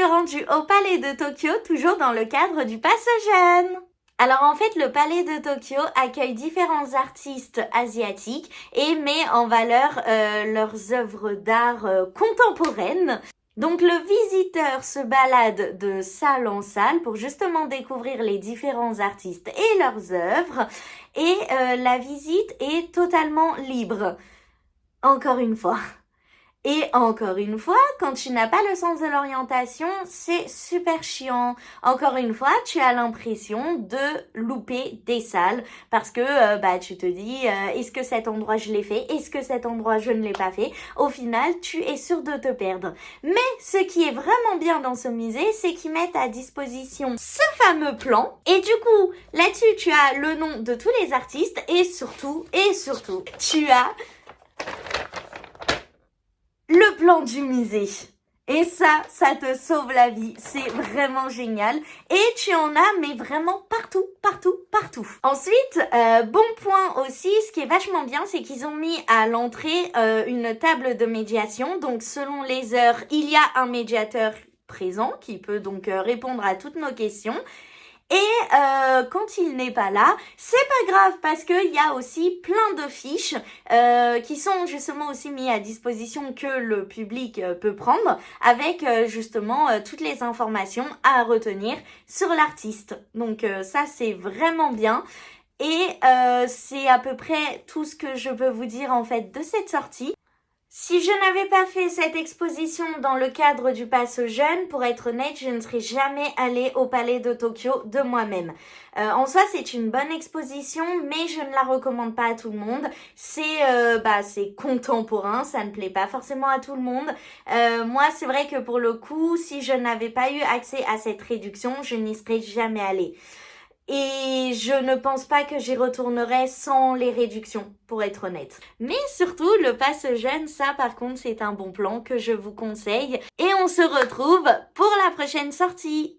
rendue au Palais de Tokyo, toujours dans le cadre du Pass Jeune. Alors en fait, le Palais de Tokyo accueille différents artistes asiatiques et met en valeur leurs œuvres d'art contemporaines. Donc le visiteur se balade de salle en salle pour justement découvrir les différents artistes et leurs œuvres et la visite est totalement libre. Encore une fois. Et encore une fois, quand tu n'as pas le sens de l'orientation, c'est super chiant. Encore une fois, tu as l'impression de louper des salles parce que tu te dis est-ce que cet endroit je l'ai fait? Est-ce que cet endroit je ne l'ai pas fait? Au final, tu es sûr de te perdre. Mais ce qui est vraiment bien dans ce musée, c'est qu'ils mettent à disposition ce fameux plan. Et du coup, là-dessus, tu as le nom de tous les artistes et surtout, tu as le plan du musée. Et ça te sauve la vie. C'est vraiment génial. Et tu en as, mais vraiment partout. Ensuite, bon point aussi, ce qui est vachement bien, c'est qu'ils ont mis à l'entrée une table de médiation. Donc, selon les heures, il y a un médiateur présent qui peut donc répondre à toutes nos questions. Et quand il n'est pas là, c'est pas grave parce qu'il y a aussi plein de fiches qui sont justement aussi mis à disposition que le public peut prendre avec justement toutes les informations à retenir sur l'artiste. Donc ça c'est vraiment bien. Et c'est à peu près tout ce que je peux vous dire en fait de cette sortie. Si je n'avais pas fait cette exposition dans le cadre du Pass Jeune, pour être honnête, je ne serais jamais allée au Palais de Tokyo de moi-même. En soi, c'est une bonne exposition, mais je ne la recommande pas à tout le monde. C'est contemporain, ça ne plaît pas forcément à tout le monde. Moi, c'est vrai que pour le coup, si je n'avais pas eu accès à cette réduction, je n'y serais jamais allée. Et je ne pense pas que j'y retournerai sans les réductions, pour être honnête. Mais surtout, le Pass Jeune, ça par contre, c'est un bon plan que je vous conseille. Et on se retrouve pour la prochaine sortie.